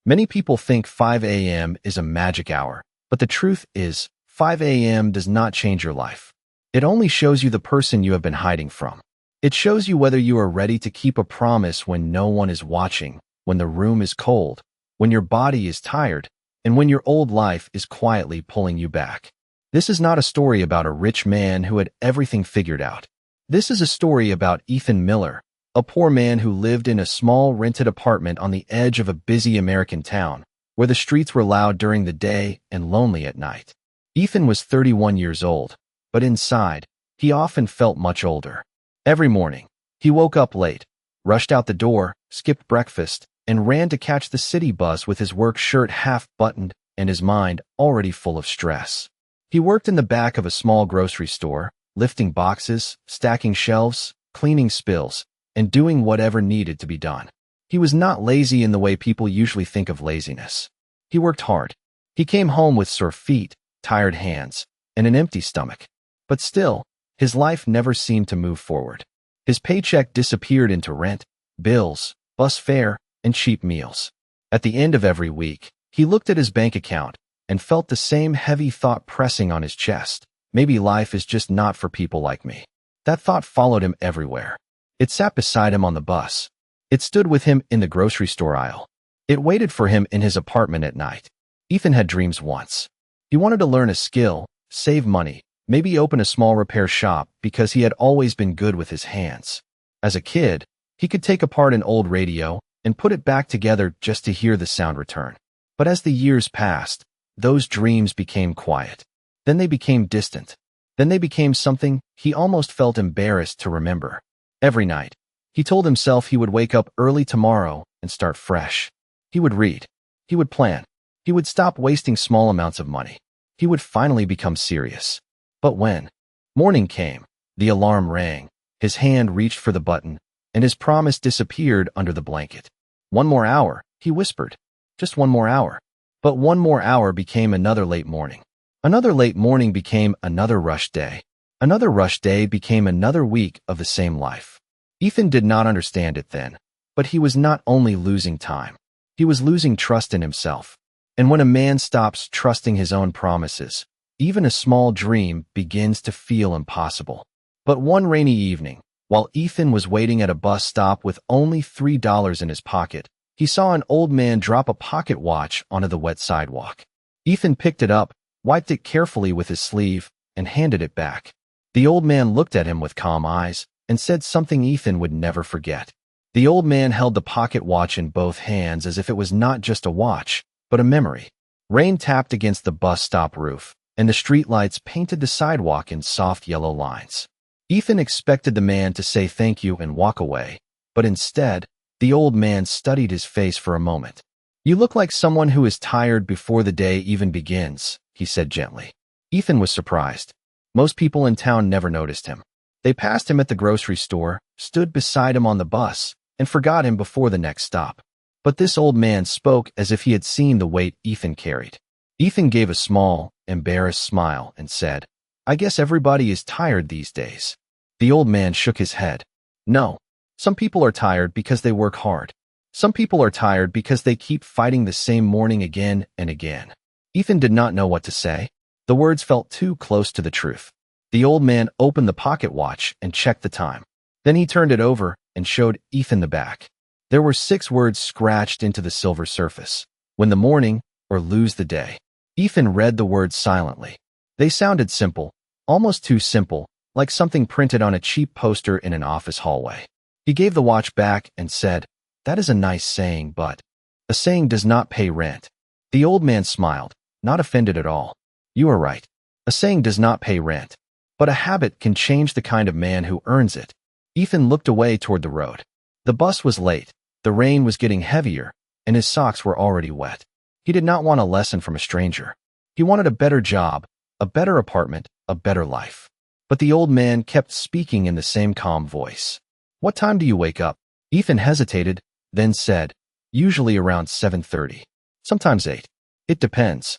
Many people think 5 a.m. is a magic hour, but the truth is, 5 a.m. does not change your life. It only shows you the person you have been hiding from. It shows you whether you are ready to keep a promise when no one is watching, when the room is cold, when your body is tired, and when your old life is quietly pulling you back. This is not a story about a rich man who had everything figured out. This is a story about Ethan Miller, a poor man who lived in a small rented apartment on the edge of a busy American town, where the streets were loud during the day and lonely at night. Ethan was 31 years old, but inside, he often felt much older. Every morning, he woke up late, rushed out the door, skipped breakfast, and ran to catch the city bus with his work shirt half buttoned and his mind already full of stress. He worked in the back of a small grocery store, lifting boxes, stacking shelves, cleaning spills, and doing whatever needed to be done. He was not lazy in the way people usually think of laziness. He worked hard. He came home with sore feet, tired hands, and an empty stomach. But still, his life never seemed to move forward. His paycheck disappeared into rent, bills, bus fare, and cheap meals. At the end of every week, he looked at his bank account and felt the same heavy thought pressing on his chest. Maybe life is just not for people like me. That thought followed him everywhere. It sat beside him on the bus. It stood with him in the grocery store aisle. It waited for him in his apartment at night. Ethan had dreams once. He wanted to learn a skill, save money, maybe open a small repair shop because he had always been good with his hands. As a kid, he could take apart an old radio and put it back together just to hear the sound return. But as the years passed, those dreams became quiet. Then they became distant. Then they became something he almost felt embarrassed to remember. Every night, he told himself he would wake up early tomorrow and start fresh. He would read. He would plan. He would stop wasting small amounts of money. He would finally become serious. But when morning came, the alarm rang, his hand reached for the button, and his promise disappeared under the blanket. One more hour, he whispered. Just one more hour. But one more hour became another late morning. Another late morning became another rush day. Another rush day became another week of the same life. Ethan did not understand it then, but he was not only losing time. He was losing trust in himself. And when a man stops trusting his own promises, even a small dream begins to feel impossible. But one rainy evening, while Ethan was waiting at a bus stop with only $3 in his pocket, he saw an old man drop a pocket watch onto the wet sidewalk. Ethan picked it up, wiped it carefully with his sleeve, and handed it back. The old man looked at him with calm eyes and said something Ethan would never forget. The old man held the pocket watch in both hands as if it was not just a watch, but a memory. Rain tapped against the bus stop roof, and the streetlights painted the sidewalk in soft yellow lines. Ethan expected the man to say thank you and walk away, but instead, the old man studied his face for a moment. "You look like someone who is tired before the day even begins," he said gently. Ethan was surprised. Most people in town never noticed him. They passed him at the grocery store, stood beside him on the bus, and forgot him before the next stop. But this old man spoke as if he had seen the weight Ethan carried. Ethan gave a small, embarrassed smile and said, "I guess everybody is tired these days." The old man shook his head. "No, some people are tired because they work hard. Some people are tired because they keep fighting the same morning again and again." Ethan did not know what to say. The words felt too close to the truth. The old man opened the pocket watch and checked the time. Then he turned it over and showed Ethan the back. There were 6 words scratched into the silver surface: "Win the morning or lose the day." Ethan read the words silently. They sounded simple, almost too simple, like something printed on a cheap poster in an office hallway. He gave the watch back and said, "That is a nice saying, but a saying does not pay rent." The old man smiled, not offended at all. "You are right. A saying does not pay rent, but a habit can change the kind of man who earns it." Ethan looked away toward the road. The bus was late, the rain was getting heavier, and his socks were already wet. He did not want a lesson from a stranger. He wanted a better job, a better apartment, a better life. But the old man kept speaking in the same calm voice. "What time do you wake up?" Ethan hesitated, then said, "Usually around 7:30. Sometimes 8. It depends."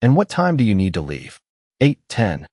"And what time do you need to leave?" 8:10.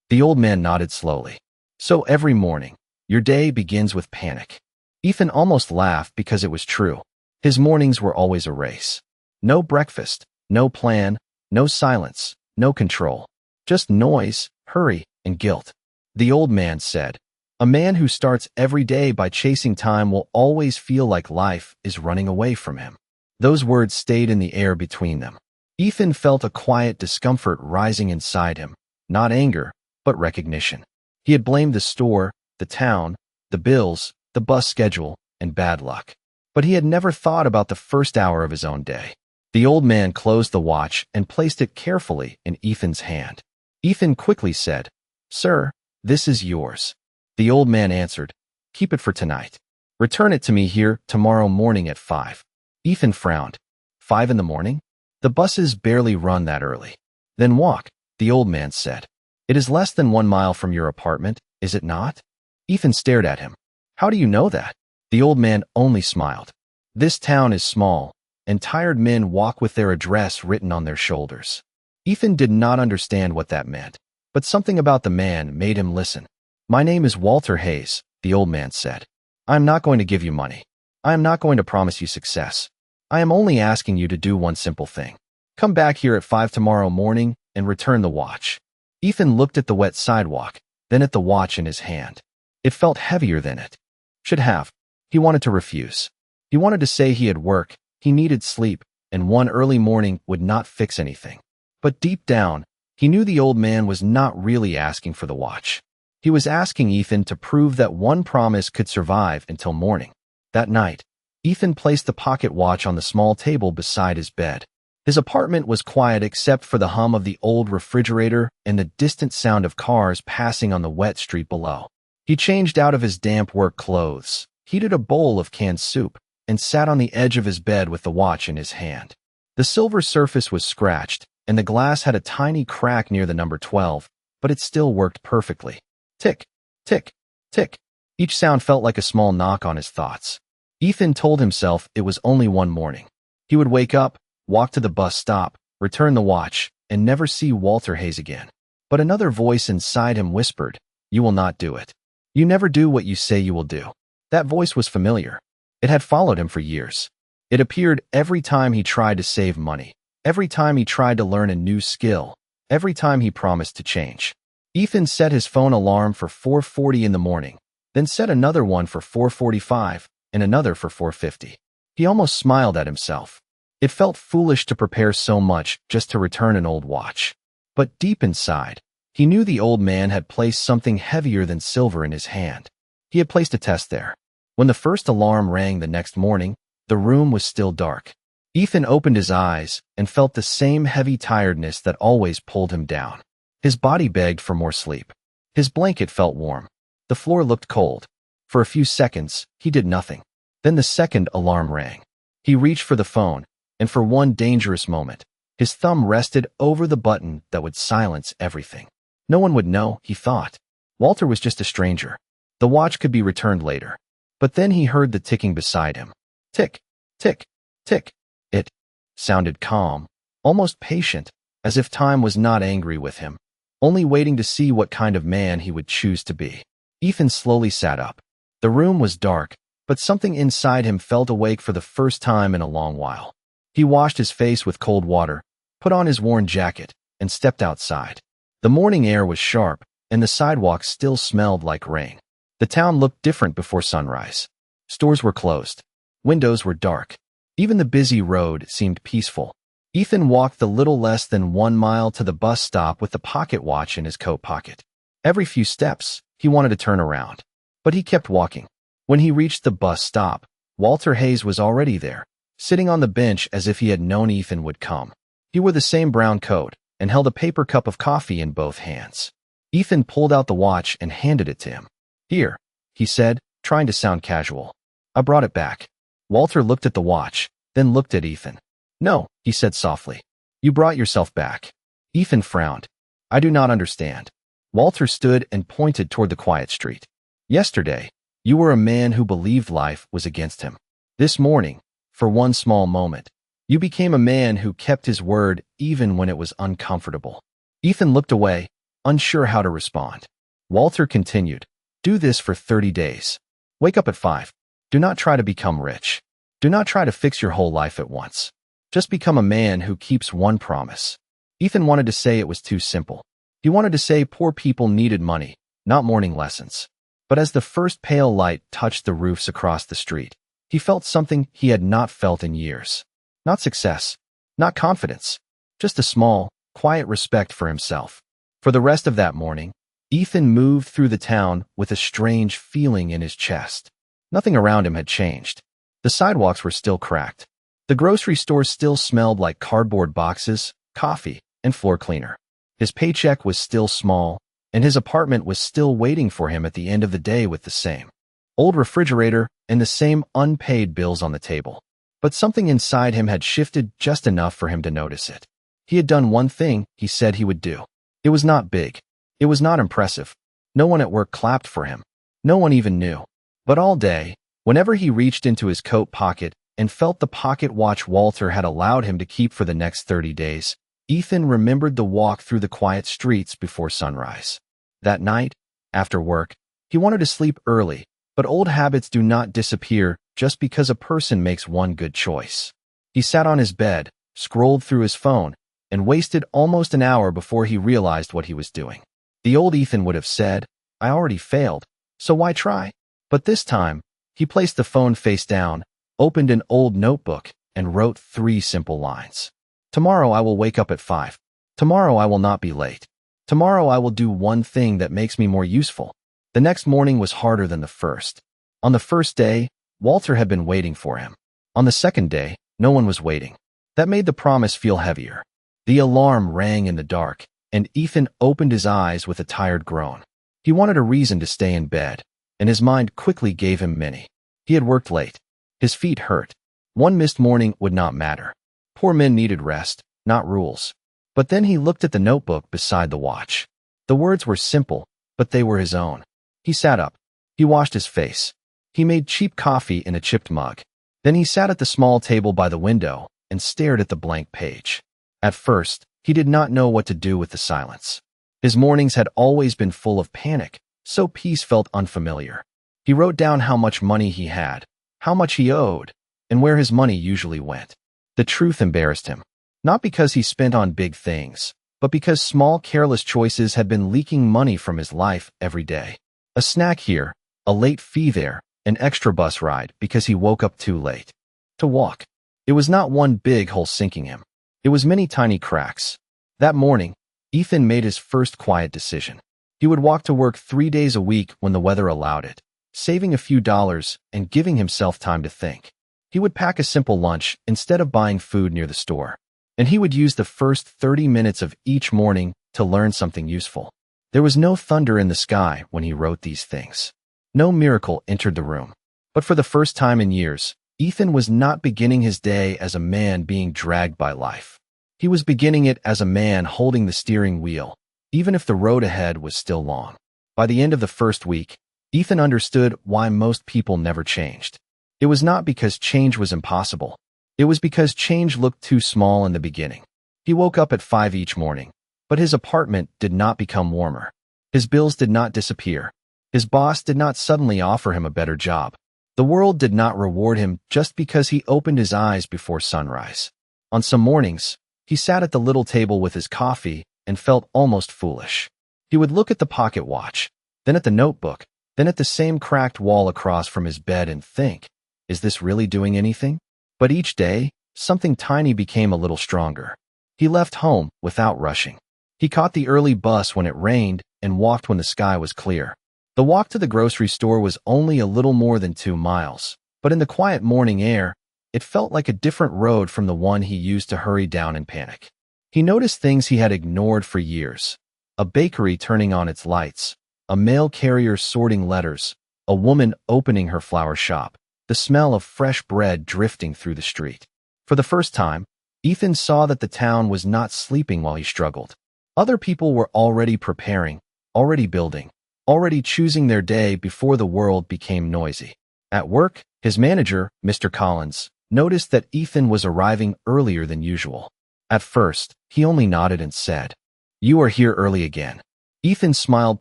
The old man nodded slowly. "So every morning, your day begins with panic." Ethan almost laughed because it was true. His mornings were always a race. No breakfast, no plan, no silence, no control. Just noise, hurry, and guilt. The old man said, "A man who starts every day by chasing time will always feel like life is running away from him." Those words stayed in the air between them. Ethan felt a quiet discomfort rising inside him, not anger, but recognition. He had blamed the store, the town, the bills, the bus schedule, and bad luck. But he had never thought about the first hour of his own day. The old man closed the watch and placed it carefully in Ethan's hand. Ethan quickly said, "Sir, this is yours." The old man answered, "Keep it for tonight. Return it to me here tomorrow morning at 5. Ethan frowned. 5 in the morning? The buses barely run that early. Then walk, the old man said. It is less than 1 mile from your apartment, is it not? Ethan stared at him. How do you know that? The old man only smiled. This town is small, and tired men walk with their address written on their shoulders. Ethan did not understand what that meant, but something about the man made him listen. My name is Walter Hayes, the old man said. I am not going to give you money. I am not going to promise you success. I am only asking you to do one simple thing. Come back here at 5 tomorrow morning and return the watch. Ethan looked at the wet sidewalk, then at the watch in his hand. It felt heavier than it should have. He wanted to refuse. He wanted to say he had work, he needed sleep, and one early morning would not fix anything. But deep down, he knew the old man was not really asking for the watch. He was asking Ethan to prove that one promise could survive until morning. That night, Ethan placed the pocket watch on the small table beside his bed. His apartment was quiet except for the hum of the old refrigerator and the distant sound of cars passing on the wet street below. He changed out of his damp work clothes, heated a bowl of canned soup, and sat on the edge of his bed with the watch in his hand. The silver surface was scratched, and the glass had a tiny crack near the number 12, but it still worked perfectly. Tick, tick, tick. Each sound felt like a small knock on his thoughts. Ethan told himself it was only one morning. He would wake up, walk to the bus stop, return the watch, and never see Walter Hayes again. But another voice inside him whispered, "You will not do it. You never do what you say you will do." That voice was familiar. It had followed him for years. It appeared every time he tried to save money, every time he tried to learn a new skill, every time he promised to change. Ethan set his phone alarm for 4:40 in the morning, then set another one for 4:45 and another for 4:50. He almost smiled at himself. It felt foolish to prepare so much just to return an old watch. But deep inside, he knew the old man had placed something heavier than silver in his hand. He had placed a test there. When the first alarm rang the next morning, the room was still dark. Ethan opened his eyes and felt the same heavy tiredness that always pulled him down. His body begged for more sleep. His blanket felt warm. The floor looked cold. For a few seconds, he did nothing. Then the second alarm rang. He reached for the phone, and for one dangerous moment, his thumb rested over the button that would silence everything. No one would know, he thought. Walter was just a stranger. The watch could be returned later. But then he heard the ticking beside him. Tick, tick, tick. It sounded calm, almost patient, as if time was not angry with him, only waiting to see what kind of man he would choose to be. Ethan slowly sat up. The room was dark, but something inside him felt awake for the first time in a long while. He washed his face with cold water, put on his worn jacket, and stepped outside. The morning air was sharp, and the sidewalk still smelled like rain. The town looked different before sunrise. Stores were closed. Windows were dark. Even the busy road seemed peaceful. Ethan walked the little less than 1 mile to the bus stop with the pocket watch in his coat pocket. Every few steps, he wanted to turn around. But he kept walking. When he reached the bus stop, Walter Hayes was already there, sitting on the bench as if he had known Ethan would come. He wore the same brown coat and held a paper cup of coffee in both hands. Ethan pulled out the watch and handed it to him. Here, he said, trying to sound casual. I brought it back. Walter looked at the watch, then looked at Ethan. No, he said softly. You brought yourself back. Ethan frowned. I do not understand. Walter stood and pointed toward the quiet street. Yesterday, you were a man who believed life was against him. This morning, for one small moment, you became a man who kept his word even when it was uncomfortable. Ethan looked away, unsure how to respond. Walter continued. Do this for 30 days. Wake up at 5. Do not try to become rich. Do not try to fix your whole life at once. Just become a man who keeps one promise. Ethan wanted to say it was too simple. He wanted to say poor people needed money, not morning lessons. But as the first pale light touched the roofs across the street, he felt something he had not felt in years. Not success, not confidence, just a small, quiet respect for himself. For the rest of that morning, Ethan moved through the town with a strange feeling in his chest. Nothing around him had changed. The sidewalks were still cracked. The grocery store still smelled like cardboard boxes, coffee, and floor cleaner. His paycheck was still small, and his apartment was still waiting for him at the end of the day with the same old refrigerator and the same unpaid bills on the table. But something inside him had shifted just enough for him to notice it. He had done one thing he said he would do. It was not big. It was not impressive. No one at work clapped for him. No one even knew. But all day, whenever he reached into his coat pocket and felt the pocket watch Walter had allowed him to keep for the next 30 days, Ethan remembered the walk through the quiet streets before sunrise. That night, after work, he wanted to sleep early, but old habits do not disappear just because a person makes one good choice. He sat on his bed, scrolled through his phone, and wasted almost an hour before he realized what he was doing. The old Ethan would have said, "I already failed, so why try?" But this time, he placed the phone face down, opened an old notebook, and wrote 3 simple lines. Tomorrow I will wake up at 5. Tomorrow I will not be late. Tomorrow I will do one thing that makes me more useful. The next morning was harder than the first. On the first day, Walter had been waiting for him. On the second day, no one was waiting. That made the promise feel heavier. The alarm rang in the dark, and Ethan opened his eyes with a tired groan. He wanted a reason to stay in bed, and his mind quickly gave him many. He had worked late. His feet hurt. One missed morning would not matter. Poor men needed rest, not rules. But then he looked at the notebook beside the watch. The words were simple, but they were his own. He sat up. He washed his face. He made cheap coffee in a chipped mug. Then he sat at the small table by the window and stared at the blank page. At first, he did not know what to do with the silence. His mornings had always been full of panic, so peace felt unfamiliar. He wrote down how much money he had, how much he owed, and where his money usually went. The truth embarrassed him. Not because he spent on big things, but because small careless choices had been leaking money from his life every day. A snack here, a late fee there, an extra bus ride because he woke up too late to walk. It was not one big hole sinking him. It was many tiny cracks. That morning, Ethan made his first quiet decision. He would walk to work 3 days a week when the weather allowed it, saving a few dollars and giving himself time to think. He would pack a simple lunch instead of buying food near the store. And he would use the first 30 minutes of each morning to learn something useful. There was no thunder in the sky when he wrote these things. No miracle entered the room. But for the first time in years, Ethan was not beginning his day as a man being dragged by life. He was beginning it as a man holding the steering wheel, even if the road ahead was still long. By the end of the first week, Ethan understood why most people never changed. It was not because change was impossible. It was because change looked too small in the beginning. He woke up at 5 each morning, but his apartment did not become warmer. His bills did not disappear. His boss did not suddenly offer him a better job. The world did not reward him just because he opened his eyes before sunrise. On some mornings, he sat at the little table with his coffee and felt almost foolish. He would look at the pocket watch, then at the notebook, then at the same cracked wall across from his bed and think, is this really doing anything? But each day, something tiny became a little stronger. He left home without rushing. He caught the early bus when it rained and walked when the sky was clear. The walk to the grocery store was only a little more than 2 miles, but in the quiet morning air, it felt like a different road from the one he used to hurry down in panic. He noticed things he had ignored for years. A bakery turning on its lights, a mail carrier sorting letters, a woman opening her flower shop, the smell of fresh bread drifting through the street. For the first time, Ethan saw that the town was not sleeping while he struggled. Other people were already preparing, already building, already choosing their day before the world became noisy. At work, his manager, Mr. Collins, noticed that Ethan was arriving earlier than usual. At first, he only nodded and said, "You are here early again." Ethan smiled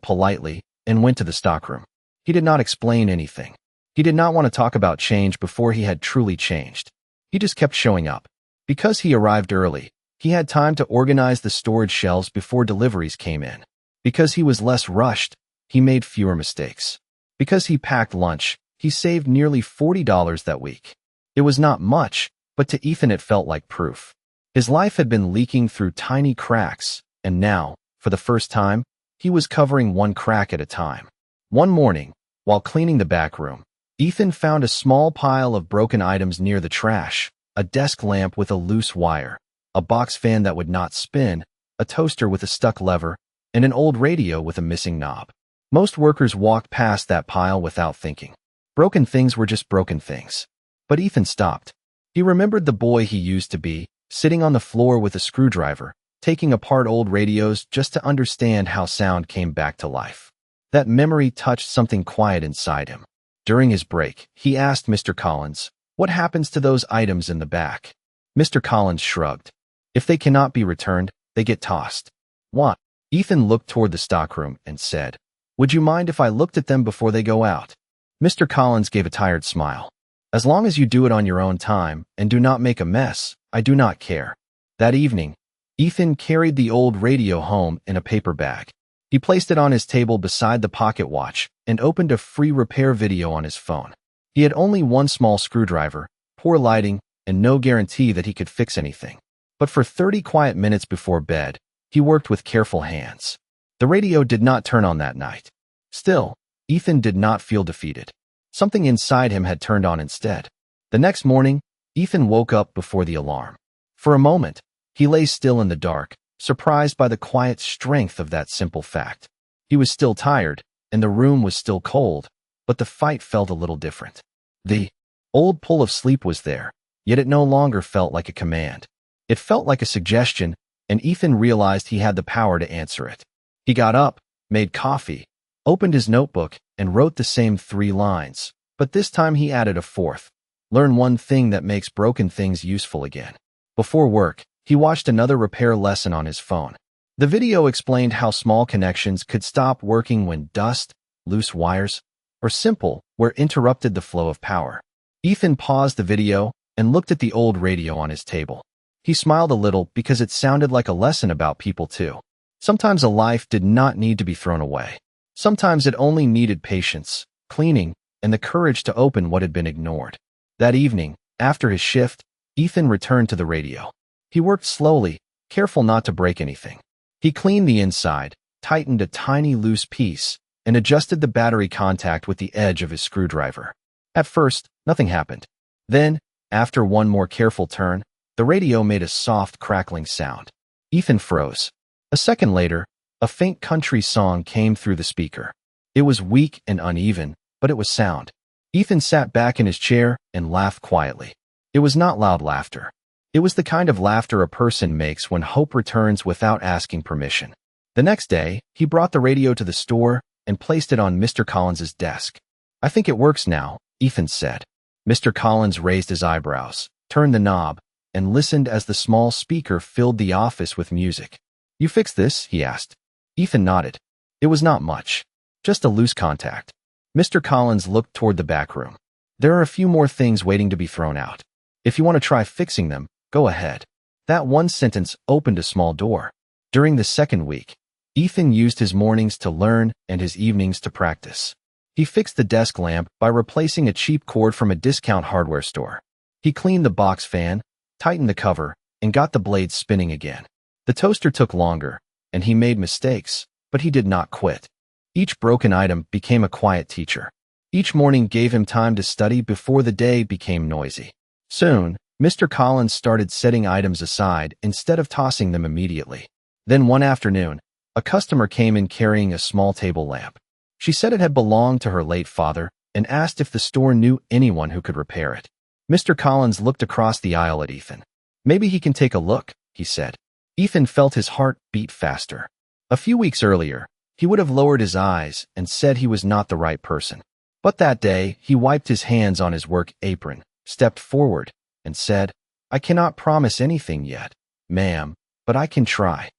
politely and went to the stockroom. He did not explain anything. He did not want to talk about change before he had truly changed. He just kept showing up. Because he arrived early, he had time to organize the storage shelves before deliveries came in. Because he was less rushed, he made fewer mistakes. Because he packed lunch, he saved nearly $40 that week. It was not much, but to Ethan it felt like proof. His life had been leaking through tiny cracks, and now, for the first time, he was covering one crack at a time. One morning, while cleaning the back room, Ethan found a small pile of broken items near the trash: a desk lamp with a loose wire, a box fan that would not spin, a toaster with a stuck lever, and an old radio with a missing knob. Most workers walked past that pile without thinking. Broken things were just broken things. But Ethan stopped. He remembered the boy he used to be, sitting on the floor with a screwdriver, taking apart old radios just to understand how sound came back to life. That memory touched something quiet inside him. During his break, he asked Mr. Collins, "What happens to those items in the back?" Mr. Collins shrugged. "If they cannot be returned, they get tossed." "What?" Ethan looked toward the stockroom and said, "Would you mind if I looked at them before they go out?" Mr. Collins gave a tired smile. "As long as you do it on your own time and do not make a mess, I do not care." That evening, Ethan carried the old radio home in a paper bag. He placed it on his table beside the pocket watch and opened a free repair video on his phone. He had only one small screwdriver, poor lighting, and no guarantee that he could fix anything. But for 30 quiet minutes before bed, he worked with careful hands. The radio did not turn on that night. Still, Ethan did not feel defeated. Something inside him had turned on instead. The next morning, Ethan woke up before the alarm. For a moment, he lay still in the dark, surprised by the quiet strength of that simple fact. He was still tired, and the room was still cold, but the fight felt a little different. The old pull of sleep was there, yet it no longer felt like a command. It felt like a suggestion, and Ethan realized he had the power to answer it. He got up, made coffee, opened his notebook, and wrote the same 3 lines, but this time he added a fourth: learn one thing that makes broken things useful again. Before work, he watched another repair lesson on his phone. The video explained how small connections could stop working when dust, loose wires, or simple wear interrupted the flow of power. Ethan paused the video and looked at the old radio on his table. He smiled a little because it sounded like a lesson about people too. Sometimes a life did not need to be thrown away. Sometimes it only needed patience, cleaning, and the courage to open what had been ignored. That evening, after his shift, Ethan returned to the radio. He worked slowly, careful not to break anything. He cleaned the inside, tightened a tiny loose piece, and adjusted the battery contact with the edge of his screwdriver. At first, nothing happened. Then, after one more careful turn, the radio made a soft, crackling sound. Ethan froze. A second later, a faint country song came through the speaker. It was weak and uneven, but it was sound. Ethan sat back in his chair and laughed quietly. It was not loud laughter. It was the kind of laughter a person makes when hope returns without asking permission. The next day, he brought the radio to the store and placed it on Mr. Collins's desk. "I think it works now," Ethan said. Mr. Collins raised his eyebrows, turned the knob, and listened as the small speaker filled the office with music. "You fixed this?" he asked. Ethan nodded. It was not much. Just a loose contact. Mr. Collins looked toward the back room. "There are a few more things waiting to be thrown out. If you want to try fixing them, go ahead." That one sentence opened a small door. During the second week, Ethan used his mornings to learn and his evenings to practice. He fixed the desk lamp by replacing a cheap cord from a discount hardware store. He cleaned the box fan, tightened the cover, and got the blades spinning again. The toaster took longer, and he made mistakes, but he did not quit. Each broken item became a quiet teacher. Each morning gave him time to study before the day became noisy. Soon, Mr. Collins started setting items aside instead of tossing them immediately. Then one afternoon, a customer came in carrying a small table lamp. She said it had belonged to her late father and asked if the store knew anyone who could repair it. Mr. Collins looked across the aisle at Ethan. "Maybe he can take a look," he said. Ethan felt his heart beat faster. A few weeks earlier, he would have lowered his eyes and said he was not the right person. But that day, he wiped his hands on his work apron, stepped forward, and said, "I cannot promise anything yet, ma'am, but I can try."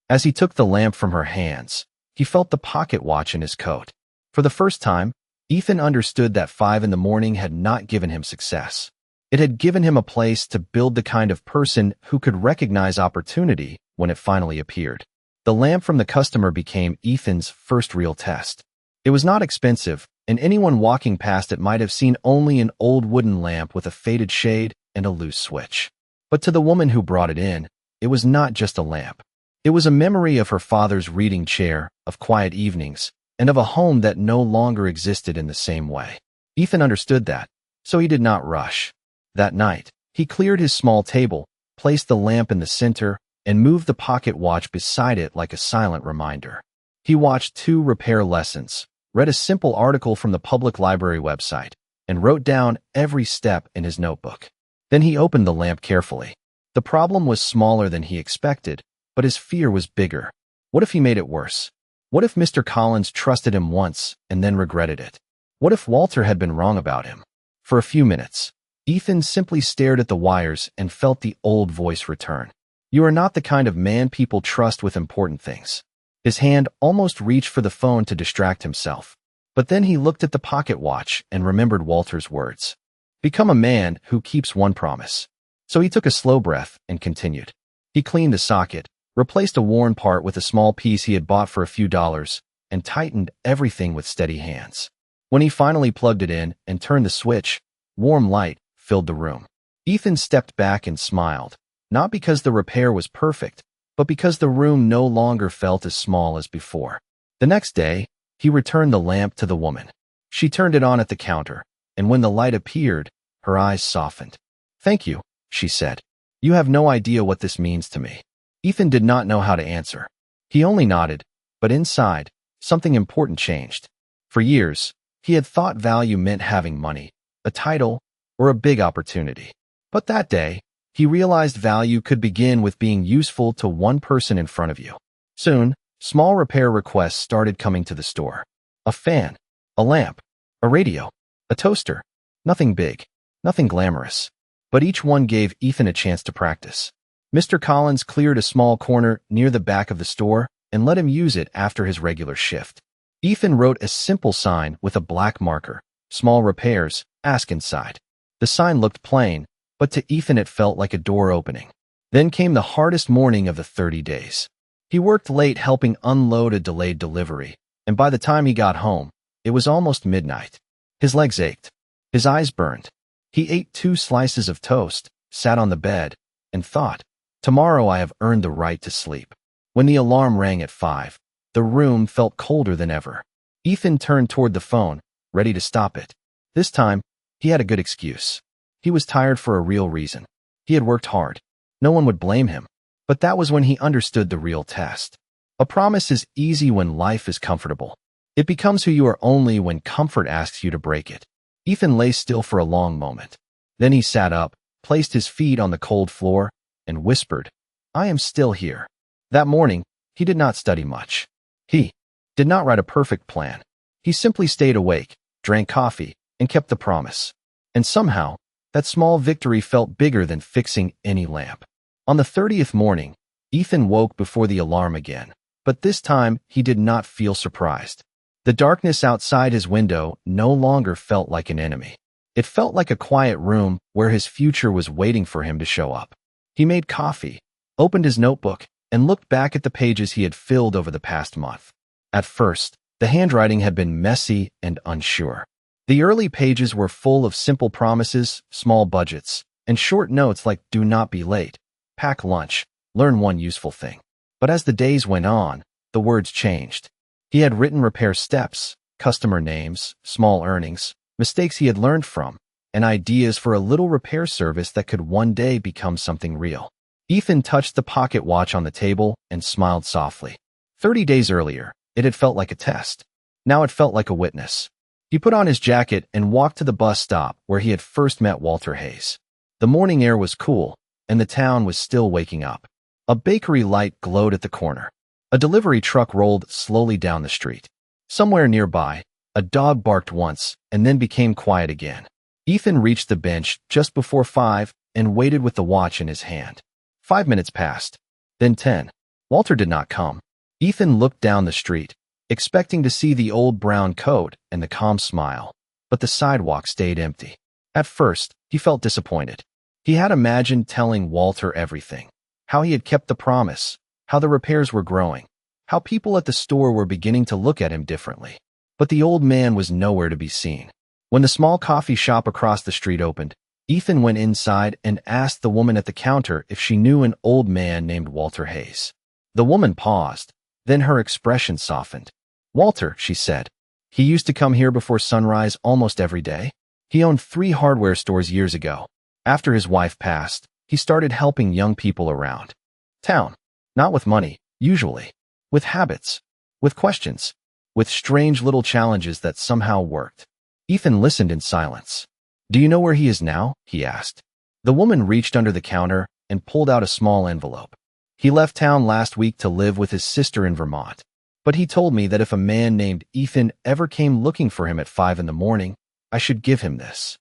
As he took the lamp from her hands, he felt the pocket watch in his coat. For the first time, Ethan understood that 5 in the morning had not given him success. It had given him a place to build the kind of person who could recognize opportunity when it finally appeared. The lamp from the customer became Ethan's first real test. It was not expensive, and anyone walking past it might have seen only an old wooden lamp with a faded shade and a loose switch. But to the woman who brought it in, it was not just a lamp. It was a memory of her father's reading chair, of quiet evenings, and of a home that no longer existed in the same way. Ethan understood that, so he did not rush. That night, he cleared his small table, placed the lamp in the center, and moved the pocket watch beside it like a silent reminder. He watched 2 repair lessons, read a simple article from the public library website, and wrote down every step in his notebook. Then he opened the lamp carefully. The problem was smaller than he expected, but his fear was bigger. What if he made it worse? What if Mr. Collins trusted him once and then regretted it? What if Walter had been wrong about him? For a few minutes, Ethan simply stared at the wires and felt the old voice return. You are not the kind of man people trust with important things. His hand almost reached for the phone to distract himself. But then he looked at the pocket watch and remembered Walter's words. Become a man who keeps one promise. So he took a slow breath and continued. He cleaned the socket, replaced a worn part with a small piece he had bought for a few dollars, and tightened everything with steady hands. When he finally plugged it in and turned the switch, warm light filled the room. Ethan stepped back and smiled, not because the repair was perfect, but because the room no longer felt as small as before. The next day, he returned the lamp to the woman. She turned it on at the counter, and when the light appeared, her eyes softened. "Thank you," she said. "You have no idea what this means to me." Ethan did not know how to answer. He only nodded, but inside, something important changed. For years, he had thought value meant having money, a title, or a big opportunity. But that day, he realized value could begin with being useful to one person in front of you. Soon, small repair requests started coming to the store. A fan, a lamp, a radio, a toaster. Nothing big, nothing glamorous. But each one gave Ethan a chance to practice. Mr. Collins cleared a small corner near the back of the store and let him use it after his regular shift. Ethan wrote a simple sign with a black marker. Small repairs, ask inside. The sign looked plain, but to Ethan it felt like a door opening. Then came the hardest morning of the 30 days. He worked late helping unload a delayed delivery, and by the time he got home, it was almost midnight. His legs ached. His eyes burned. He ate 2 slices of toast, sat on the bed, and thought, tomorrow I have earned the right to sleep. When the alarm rang at 5, the room felt colder than ever. Ethan turned toward the phone, ready to stop it. This time, he had a good excuse. He was tired for a real reason. He had worked hard. No one would blame him. But that was when he understood the real test. A promise is easy when life is comfortable. It becomes who you are only when comfort asks you to break it. Ethan lay still for a long moment. Then he sat up, placed his feet on the cold floor, and whispered, I am still here. That morning, he did not study much. He did not write a perfect plan. He simply stayed awake, drank coffee, and kept the promise. And somehow, that small victory felt bigger than fixing any lamp. On the 30th morning, Ethan woke before the alarm again, but this time he did not feel surprised. The darkness outside his window no longer felt like an enemy. It felt like a quiet room where his future was waiting for him to show up. He made coffee, opened his notebook, and looked back at the pages he had filled over the past month. At first, the handwriting had been messy and unsure. The early pages were full of simple promises, small budgets, and short notes like do not be late, pack lunch, learn one useful thing. But as the days went on, the words changed. He had written repair steps, customer names, small earnings, mistakes he had learned from, and ideas for a little repair service that could one day become something real. Ethan touched the pocket watch on the table and smiled softly. 30 days earlier, it had felt like a test. Now it felt like a witness. He put on his jacket and walked to the bus stop where he had first met Walter Hayes. The morning air was cool, and the town was still waking up. A bakery light glowed at the corner. A delivery truck rolled slowly down the street. Somewhere nearby, a dog barked once and then became quiet again. Ethan reached the bench just before 5 and waited with the watch in his hand. 5 minutes passed, then 10. Walter did not come. Ethan looked down the street, expecting to see the old brown coat and the calm smile, but the sidewalk stayed empty. At first, he felt disappointed. He had imagined telling Walter everything, how he had kept the promise, how the repairs were growing, how people at the store were beginning to look at him differently. But the old man was nowhere to be seen. When the small coffee shop across the street opened, Ethan went inside and asked the woman at the counter if she knew an old man named Walter Hayes. The woman paused, then her expression softened. "Walter," she said. "He used to come here before sunrise almost every day. He owned 3 hardware stores years ago. After his wife passed, he started helping young people around town. Not with money, usually. With habits. With questions. With strange little challenges that somehow worked." Ethan listened in silence. "Do you know where he is now?" he asked. The woman reached under the counter and pulled out a small envelope. "He left town last week to live with his sister in Vermont. But he told me that if a man named Ethan ever came looking for him at 5 in the morning, I should give him this."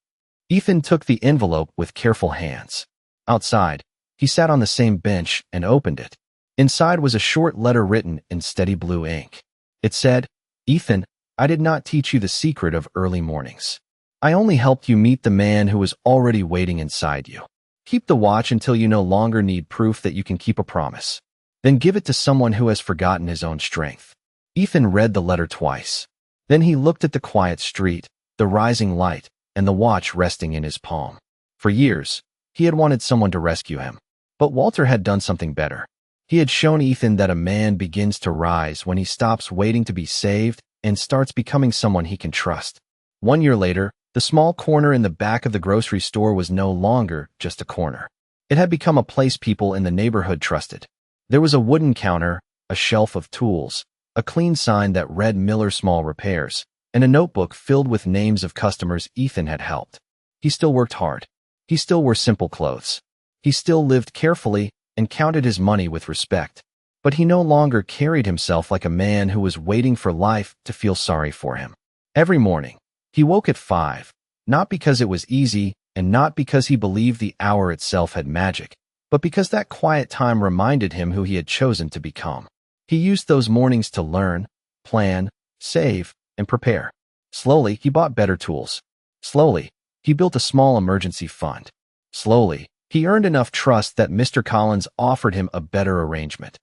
Ethan took the envelope with careful hands. Outside, he sat on the same bench and opened it. Inside was a short letter written in steady blue ink. It said, "Ethan, I did not teach you the secret of early mornings. I only helped you meet the man who was already waiting inside you. Keep the watch until you no longer need proof that you can keep a promise. Then give it to someone who has forgotten his own strength." Ethan read the letter twice. Then he looked at the quiet street, the rising light, and the watch resting in his palm. For years, he had wanted someone to rescue him. But Walter had done something better. He had shown Ethan that a man begins to rise when he stops waiting to be saved and starts becoming someone he can trust. 1 year later, the small corner in the back of the grocery store was no longer just a corner. It had become a place people in the neighborhood trusted. There was a wooden counter, a shelf of tools, a clean sign that read Miller Small Repairs, and a notebook filled with names of customers Ethan had helped. He still worked hard. He still wore simple clothes. He still lived carefully and counted his money with respect. But he no longer carried himself like a man who was waiting for life to feel sorry for him. Every morning, he woke at 5, not because it was easy and not because he believed the hour itself had magic, but because that quiet time reminded him who he had chosen to become. He used those mornings to learn, plan, save, and prepare. Slowly, he bought better tools. Slowly, he built a small emergency fund. Slowly, he earned enough trust that Mr. Collins offered him a better arrangement.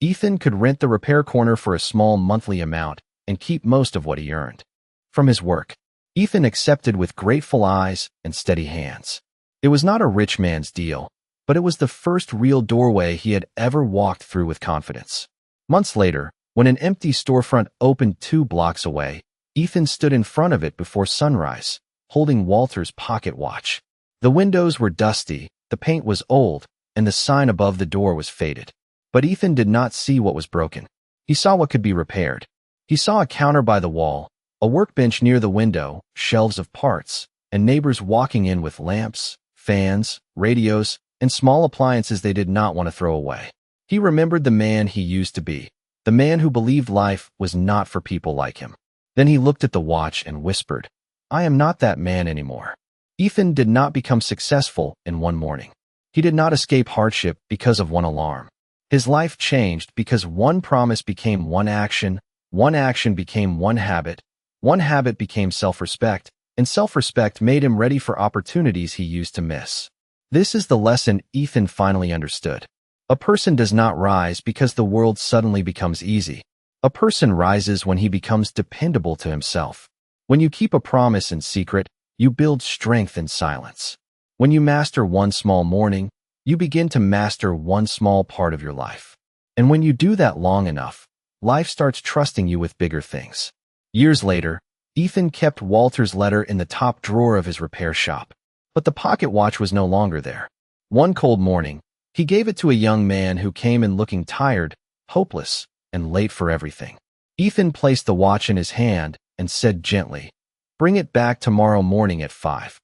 Ethan could rent the repair corner for a small monthly amount and keep most of what he earned. From his work, Ethan accepted with grateful eyes and steady hands. It was not a rich man's deal, but it was the first real doorway he had ever walked through with confidence. Months later, when an empty storefront opened 2 blocks away, Ethan stood in front of it before sunrise, holding Walter's pocket watch. The windows were dusty, the paint was old, and the sign above the door was faded. But Ethan did not see what was broken. He saw what could be repaired. He saw a counter by the wall, a workbench near the window, shelves of parts, and neighbors walking in with lamps, fans, radios, and small appliances they did not want to throw away. He remembered the man he used to be, the man who believed life was not for people like him. Then he looked at the watch and whispered, "I am not that man anymore." Ethan did not become successful in one morning. He did not escape hardship because of one alarm. His life changed because one promise became one action became one habit became self-respect, and self-respect made him ready for opportunities he used to miss. This is the lesson Ethan finally understood. A person does not rise because the world suddenly becomes easy. A person rises when he becomes dependable to himself. When you keep a promise in secret, you build strength in silence. When you master one small morning, you begin to master one small part of your life. And when you do that long enough, life starts trusting you with bigger things. Years later, Ethan kept Walter's letter in the top drawer of his repair shop. But the pocket watch was no longer there. One cold morning, he gave it to a young man who came in looking tired, hopeless, and late for everything. Ethan placed the watch in his hand and said gently, "Bring it back tomorrow morning at 5.